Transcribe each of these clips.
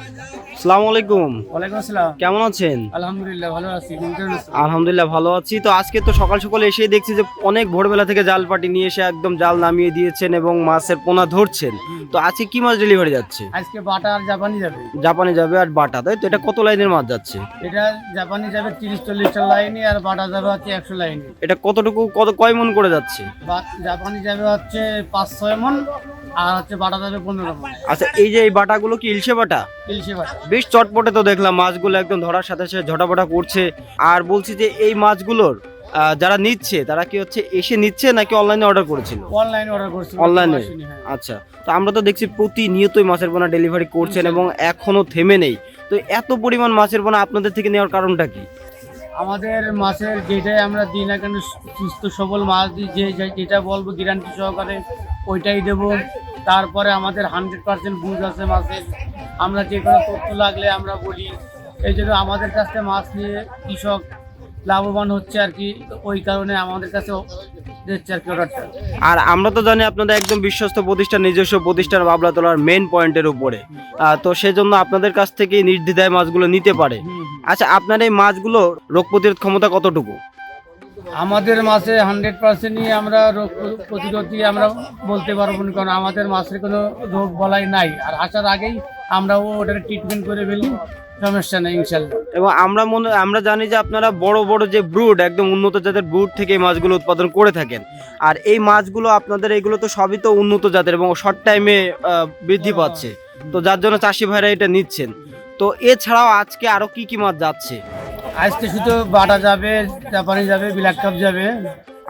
আসসালামু আলাইকুম। ওয়ালাইকুম আসসালাম। কেমন আছেন? আলহামদুলিল্লাহ ভালো আছি। তুমি কেমন আছো? আলহামদুলিল্লাহ ভালো আছি। তো আজকে তো সকাল সকাল এসেই দেখছি যে অনেক ভোরবেলা থেকে জাল পাটি নিয়ে এসে একদম জাল নামিয়ে দিয়েছেন এবং মাছের পোনা ধরছেন। তো আজকে কি মাছ ডেলিভারি যাচ্ছে? আজকে বাটা আর জাপানি যাবে। জাপানে যাবে আর বাটা, তাই তো? এটা কত লাইনের মাছ যাচ্ছে? এটা জাপানি যাবে 30-40টা লাইনে, আর বাটা যাবে হচ্ছে 100 লাইনে। এটা কতটুকু কয় মন করে যাচ্ছে? জাপানি যাবে হচ্ছে 5-6 মন, আর হচ্ছে বাটা যাবে 15 মন। আচ্ছা, এই যে এই বাটাগুলো কি ইলশে বাটা? ইলিশে বাটা। বেশ চটপটে তো দেখলাম, মাছগুলো একদম ধরার সাথে সাথে ঝটাপটা করছে। আর বলছি যে এই মাছগুলোর যারা নিচ্ছে তারা কি হচ্ছে এসে নিচ্ছে নাকি অনলাইনে অর্ডার করেছিল? অনলাইনে অর্ডার করছি। অনলাইনে। হ্যাঁ। আচ্ছা, তো আমরা তো দেখছি প্রতিনিয়তই মাছের পোনা ডেলিভারি করছেন এবং এখনো থেমে নেই। তো এত পরিমাণ মাছের পোনা আপনাদের থেকে নেওয়ার কারণটা কি? আমাদের মাছের যেটাই আমরা দিই না কেন, সুস্থ সবল মাছ দিই, যেটা বলবো গ্যারান্টি সহকারে ওইটাই দেবো। তারপরে আমাদের 100% বুঝ আছে মাছের। আমরা যে কোনো তথ্য লাগলে আমরা বলি। এই জন্য আমাদের কাছ থেকে মাছ নিয়ে কৃষক লাভবান হচ্ছে আর কি। ওই কারণে আমাদের কাছে দিচ্ছে আর কি অর্ডারটা। আর আমরা তো জানি আপনাদের একদম বিশ্বস্ত প্রতিষ্ঠান, নিজস্ব প্রতিষ্ঠান বাবলা তোলার মেন পয়েন্টের উপরে। তো সেজন্য আপনাদের কাছ থেকে নির্দ্বিধায় মাছগুলো নিতে পারে। আচ্ছা, আপনার এই মাছগুলো রোগ প্রতিরোধ ক্ষমতা কতটুকু? আমাদের মাছে 100%ই আমরা রোগ প্রতিরোধী আমরা বলতে পারবো না, কারণ আমাদের মাছের কোনো রোগ বলাই নাই। আর আসার আগেই আমরাও ওটাকে ট্রিটমেন্ট করে ফেলি, সমস্যা নেই ইনশাল্লাহ। এবং আমরা জানি যে আপনারা বড় বড় যে ব্রুড, একদম উন্নত জাতের ব্রুড থেকে এই মাছগুলো উৎপাদন করে থাকেন। আর এই মাছগুলো আপনাদের এগুলো তো সবই তো উন্নত জাতের এবং শর্ট টাইমে বৃদ্ধি পাচ্ছে। তো যার জন্য চাষি ভাইরা এটা নিচ্ছেন। তো এছাড়াও আজকে আরো কি কি মাছ যাচ্ছে? আজকে শুধু বাটা যাবে, জাপানি যাবে, ব্ল্যাক কাপ যাবে।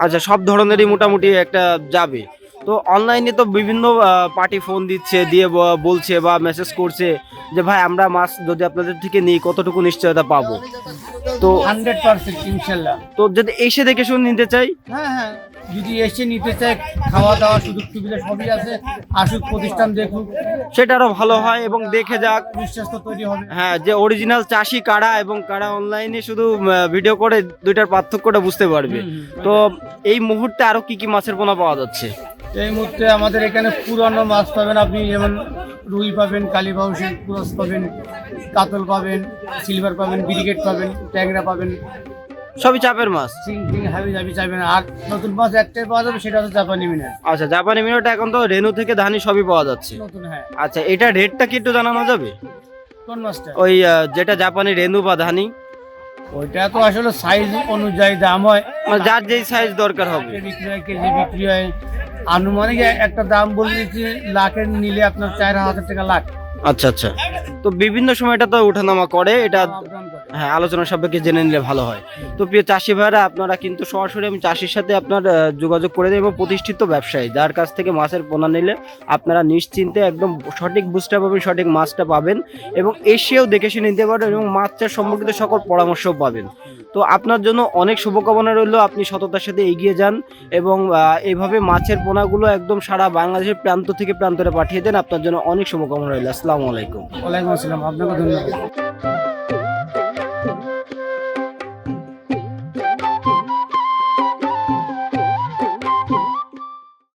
আচ্ছা, সব ধরনেরই মোটামুটি একটা যাবে। তো অনলাইনে তো বিভিন্ন পার্টি ফোন দিচ্ছে, দিয়ে বলছে বা মেসেজ করছে যে ভাই আমরা মাছ যদি আপনাদের থেকে নিই কতটুকু নিশ্চয়তা পাবো? তো 100% ইনশাল্লাহ। তো যদি এসে দেখে শুনে নিতে চাই? হ্যাঁ হ্যাঁ, যদি এসে নিতে চায়, খাওয়া দাওয়া সুযোগ সুবিধা সবই আছে। আসুক, প্রতিষ্ঠান দেখুক, সেটা আরো ভালো হয় এবং দেখে যাক। বিশ্বাস তো তৈরি হবে। হ্যাঁ, যে অরিজিনাল চাষি কারা এবং কারা অনলাইনে শুধু ভিডিও করে দুইটার পার্থক্যটা বুঝতে পারবে। তো এই মুহূর্তে আরো কি কি মাছের পোনা পাওয়া যাচ্ছে? এই মুহূর্তে আমাদের এখানে পুরানো মাছ পাবেন আপনি, যেমন রুই পাবেন, কালীবাউসের ক্রস পাবেন, কাতল পাবেন, সিলভার পাবেন, ব্রিগেড পাবেন, ট্যাংরা পাবেন। সবই চাপের মাছ। সিং হাবি যাবি চাইবেন। আর নতুন মাছ একটাই পাওয়া যাবে, সেটা হচ্ছে জাপানি মিনার। আচ্ছা, জাপানি মিনোটা এখন তো রেনু থেকে ধানি সবই পাওয়া যাচ্ছে। নতুন, হ্যাঁ। আচ্ছা, এটা রেটটা কি একটু জানানো যাবে? কোন মাছটা? ওই যেটা জাপানি রেনু বা ধানি। ওইটা তো আসলে সাইজ অনুযায়ী দাম হয়, মানে যার যেই সাইজ দরকার হবে। বিক্রি হয়, কেজি বিক্রি হয়। আনুমানিক একটা দাম বলে দিচ্ছি, লাখের নিলে আপনার 4,000 টাকা লাখ। আচ্ছা আচ্ছা, তো বিভিন্ন সময় এটা তো ওঠানামা করে, এটা আপডাউন করে। হ্যাঁ আলোচনা সাপেক্ষে জেনে নিলে ভালো হয়। তো প্রিয় চাষি ভাইরা, আপনারা কিন্তু সরাসরি আমি চাষির সাথে আপনার যোগাযোগ করে দেবেন এবং প্রতিষ্ঠিত ব্যবসায়ী যার কাছ থেকে মাছের পোনা নিলে আপনারা নিশ্চিন্তে একদম সঠিক বুঝটা পাবেন, সঠিক মাছটা পাবেন এবং এসেও দেখে শুনে নিতে পারবেন এবং মাছ চাষ সম্পর্কিত সকল পরামর্শও পাবেন। তো আপনার জন্য অনেক শুভকামনা রইল, আপনি সততার সাথে এগিয়ে যান এবং এইভাবে মাছের পোনাগুলো একদম সারা বাংলাদেশের প্রান্ত থেকে প্রান্তরে পাঠিয়ে দেন। আপনার জন্য অনেক শুভকামনা রইল। আসসালামু আলাইকুম। ওয়ালাইকুম আসসালাম, আপনাকে ধন্যবাদ।